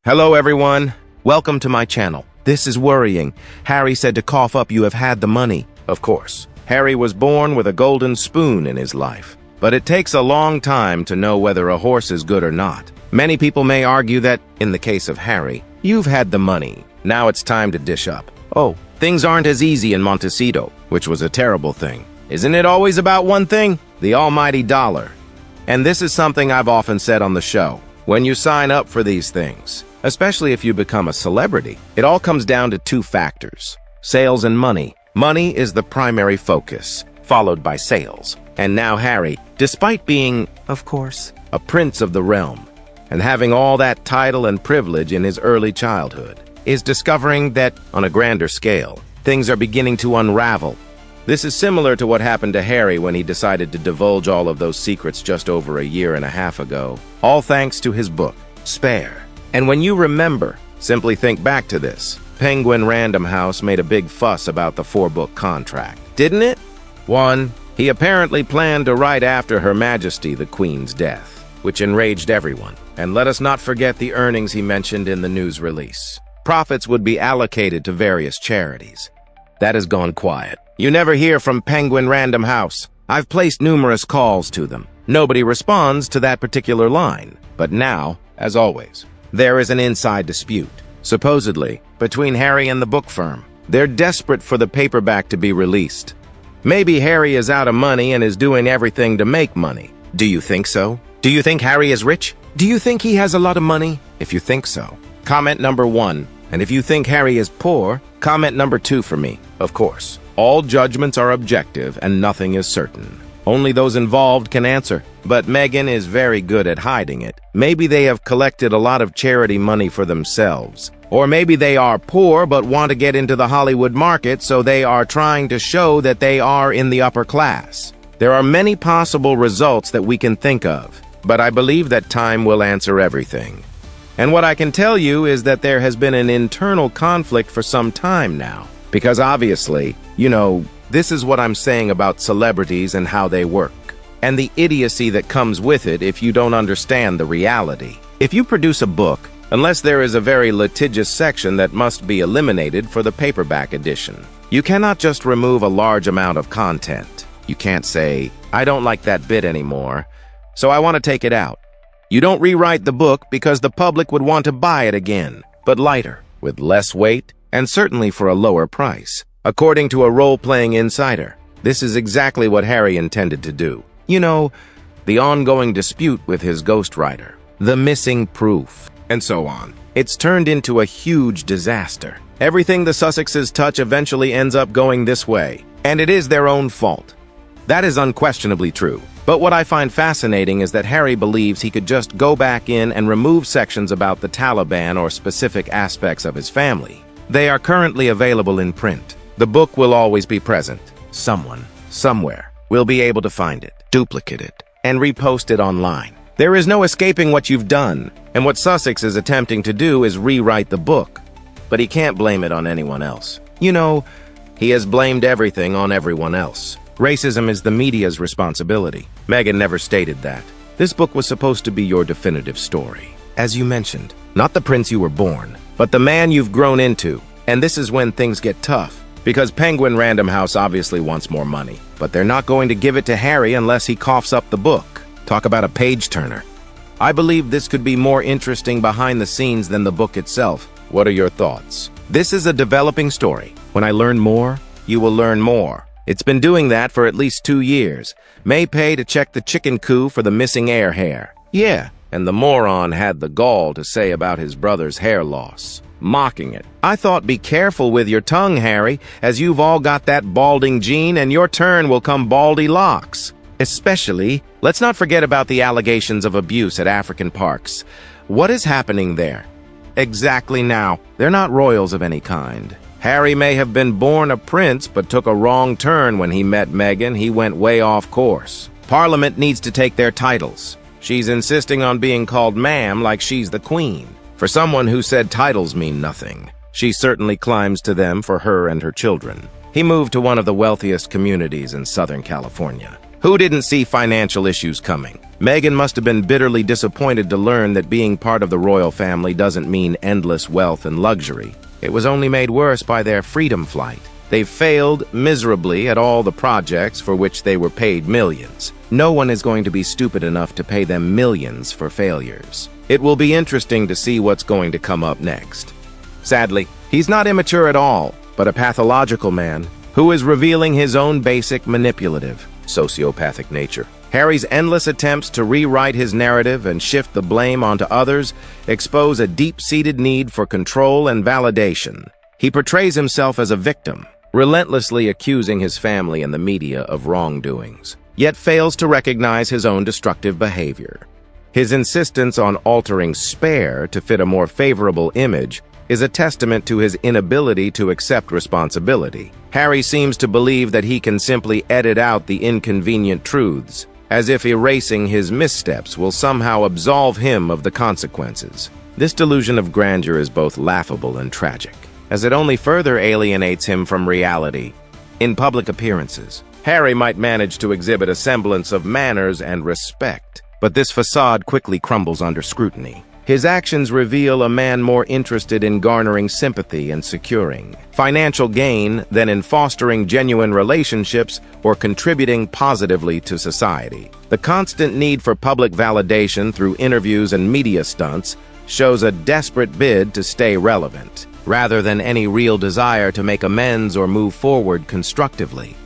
Hello everyone, welcome to my channel. This is worrying. Harry said to cough up you have had the money. Of course, Harry was born with a golden spoon in his life. But it takes a long time to know whether a horse is good or not. Many people may argue that, in the case of Harry, you've had the money. Now it's time to dish up. Oh, things aren't as easy in Montecito, which was a terrible thing. Isn't it always about one thing? The almighty dollar. And this is something I've often said on the show. When you sign up for these things, especially if you become a celebrity, it all comes down to two factors: sales and money. Money is the primary focus, followed by sales. And now Harry, despite being, of course, a prince of the realm, and having all that title and privilege in his early childhood, is discovering that, on a grander scale, things are beginning to unravel. This is similar to what happened to Harry when he decided to divulge all of those secrets just over a year and a half ago, all thanks to his book, Spare. And when you remember, simply think back to this. Penguin Random House made a big fuss about the 4-book contract, didn't it? 1. He apparently planned to write after Her Majesty the Queen's death, which enraged everyone. And let us not forget the earnings he mentioned in the news release. Profits would be allocated to various charities. That has gone quiet. You never hear from Penguin Random House. I've placed numerous calls to them. Nobody responds to that particular line. But now, as always, there is an inside dispute, supposedly, between Harry and the book firm. They're desperate for the paperback to be released. Maybe Harry is out of money and is doing everything to make money. Do you think so? Do you think Harry is rich? Do you think he has a lot of money? If you think so, comment number 1. And if you think Harry is poor, comment number 2 for me. Of course, all judgments are objective and nothing is certain. Only those involved can answer. But Meghan is very good at hiding it. Maybe they have collected a lot of charity money for themselves. Or maybe they are poor but want to get into the Hollywood market, so they are trying to show that they are in the upper class. There are many possible results that we can think of, but I believe that time will answer everything. And what I can tell you is that there has been an internal conflict for some time now. Because obviously, this is what I'm saying about celebrities and how they work, and the idiocy that comes with it if you don't understand the reality. If you produce a book, unless there is a very litigious section that must be eliminated for the paperback edition, you cannot just remove a large amount of content. You can't say, I don't like that bit anymore, so I want to take it out. You don't rewrite the book because the public would want to buy it again, but lighter, with less weight, and certainly for a lower price. According to a role-playing insider, this is exactly what Harry intended to do. The ongoing dispute with his ghostwriter, the missing proof, and so on. It's turned into a huge disaster. Everything the Sussexes touch eventually ends up going this way, and it is their own fault. That is unquestionably true. But what I find fascinating is that Harry believes he could just go back in and remove sections about the Taliban or specific aspects of his family. They are currently available in print. The book will always be present. Someone, somewhere, will be able to find it, duplicate it, and repost it online. There is no escaping what you've done, and what Sussex is attempting to do is rewrite the book. But he can't blame it on anyone else. He has blamed everything on everyone else. Racism is the media's responsibility. Meghan never stated that. This book was supposed to be your definitive story. As you mentioned, not the prince you were born, but the man you've grown into. And this is when things get tough, because Penguin Random House obviously wants more money. But they're not going to give it to Harry unless he coughs up the book. Talk about a page-turner. I believe this could be more interesting behind the scenes than the book itself. What are your thoughts? This is a developing story. When I learn more, you will learn more. It's been doing that for at least 2 years. May pay to check the chicken coop for the missing heir hair. Yeah, and the moron had the gall to say about his brother's hair loss, mocking it. I thought, be careful with your tongue, Harry, as you've all got that balding gene and your turn will come baldy locks. Especially, let's not forget about the allegations of abuse at African parks. What is happening there? Exactly now, they're not royals of any kind. Harry may have been born a prince, but took a wrong turn when he met Meghan. He went way off course. Parliament needs to take their titles. She's insisting on being called ma'am like she's the queen. For someone who said titles mean nothing, she certainly climbs to them for her and her children. He moved to one of the wealthiest communities in Southern California. Who didn't see financial issues coming? Meghan must have been bitterly disappointed to learn that being part of the royal family doesn't mean endless wealth and luxury. It was only made worse by their freedom flight. They failed miserably at all the projects for which they were paid millions. No one is going to be stupid enough to pay them millions for failures. It will be interesting to see what's going to come up next. Sadly, he's not immature at all, but a pathological man who is revealing his own basic manipulative, sociopathic nature. Harry's endless attempts to rewrite his narrative and shift the blame onto others expose a deep-seated need for control and validation. He portrays himself as a victim, relentlessly accusing his family and the media of wrongdoings, yet fails to recognize his own destructive behavior. His insistence on altering Spare to fit a more favorable image is a testament to his inability to accept responsibility. Harry seems to believe that he can simply edit out the inconvenient truths, as if erasing his missteps will somehow absolve him of the consequences. This delusion of grandeur is both laughable and tragic, as it only further alienates him from reality. In public appearances, Harry might manage to exhibit a semblance of manners and respect, but this facade quickly crumbles under scrutiny. His actions reveal a man more interested in garnering sympathy and securing financial gain than in fostering genuine relationships or contributing positively to society. The constant need for public validation through interviews and media stunts shows a desperate bid to stay relevant, rather than any real desire to make amends or move forward constructively.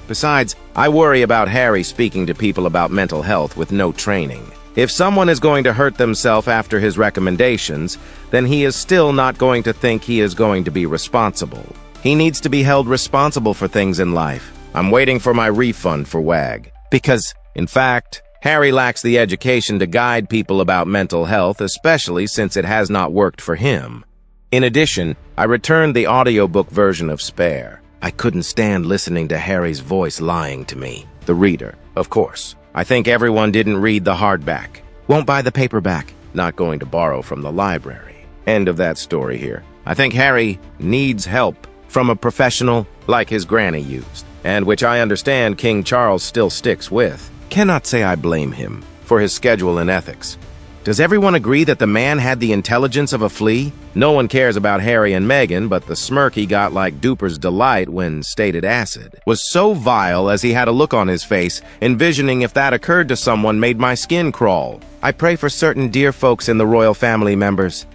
Besides, I worry about Harry speaking to people about mental health with no training. If someone is going to hurt themselves after his recommendations, then he is still not going to think he is going to be responsible. He needs to be held responsible for things in life. I'm waiting for my refund for WAG. Because, in fact, Harry lacks the education to guide people about mental health, especially since it has not worked for him. In addition, I returned the audiobook version of Spare. I couldn't stand listening to Harry's voice lying to me, the reader, of course. I think everyone didn't read the hardback. Won't buy the paperback. Not going to borrow from the library. End of that story here. I think Harry needs help from a professional like his granny used, and which I understand King Charles still sticks with. Cannot say I blame him for his schedule and ethics. Does everyone agree that the man had the intelligence of a flea? No one cares about Harry and Meghan, but the smirk he got like Duper's delight when stated acid was so vile as he had a look on his face, envisioning if that occurred to someone made my skin crawl. I pray for certain dear folks in the royal family members.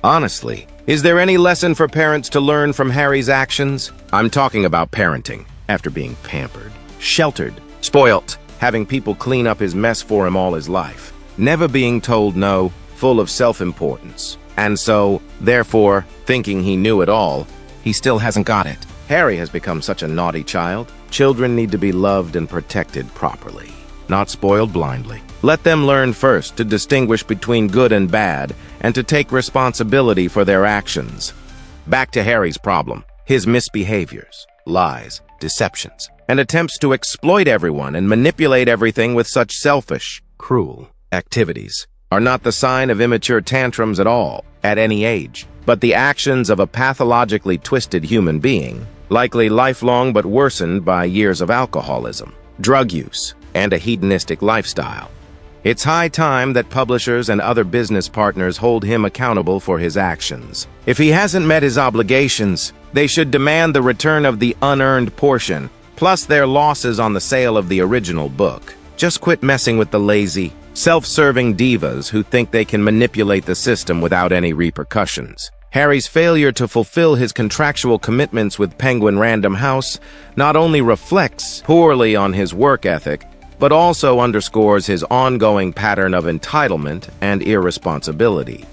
Honestly, is there any lesson for parents to learn from Harry's actions? I'm talking about parenting. After being pampered, sheltered, spoilt, having people clean up his mess for him all his life. Never being told no, full of self-importance. And so, therefore, thinking he knew it all, he still hasn't got it. Harry has become such a naughty child. Children need to be loved and protected properly, not spoiled blindly. Let them learn first to distinguish between good and bad and to take responsibility for their actions. Back to Harry's problem, his misbehaviors, lies, deceptions, and attempts to exploit everyone and manipulate everything with such selfish, cruel activities are not the sign of immature tantrums at all, at any age, but the actions of a pathologically twisted human being, likely lifelong but worsened by years of alcoholism, drug use, and a hedonistic lifestyle. It's high time that publishers and other business partners hold him accountable for his actions. If he hasn't met his obligations, they should demand the return of the unearned portion, plus their losses on the sale of the original book. Just quit messing with the lazy, self-serving divas who think they can manipulate the system without any repercussions. Harry's failure to fulfill his contractual commitments with Penguin Random House not only reflects poorly on his work ethic, but also underscores his ongoing pattern of entitlement and irresponsibility.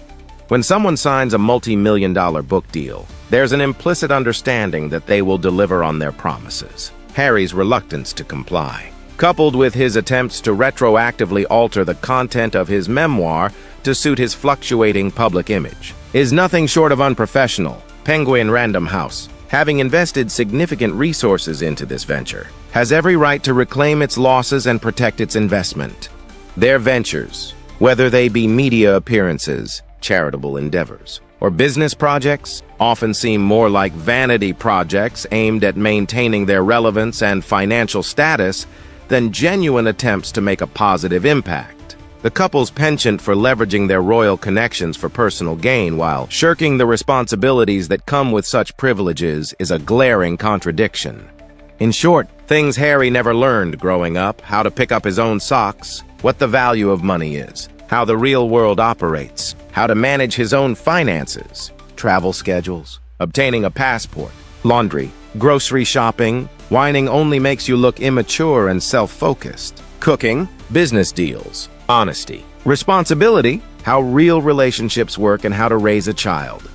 When someone signs a multi-million-dollar book deal, there's an implicit understanding that they will deliver on their promises. Harry's reluctance to comply, coupled with his attempts to retroactively alter the content of his memoir to suit his fluctuating public image, is nothing short of unprofessional. Penguin Random House, having invested significant resources into this venture, has every right to reclaim its losses and protect its investment. Their ventures, whether they be media appearances, charitable endeavors, or business projects, often seem more like vanity projects aimed at maintaining their relevance and financial status than genuine attempts to make a positive impact. The couple's penchant for leveraging their royal connections for personal gain while shirking the responsibilities that come with such privileges is a glaring contradiction. In short, things Harry never learned growing up: how to pick up his own socks, what the value of money is, how the real world operates, how to manage his own finances, travel schedules, obtaining a passport, laundry, grocery shopping. Whining only makes you look immature and self-focused. Cooking, business deals, honesty, responsibility, how real relationships work, and how to raise a child.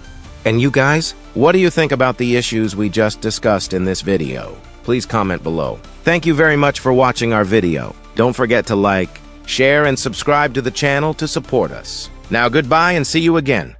And you guys, what do you think about the issues we just discussed in this video? Please comment below. Thank you very much for watching our video. Don't forget to like, share, and subscribe to the channel to support us. Now goodbye and see you again.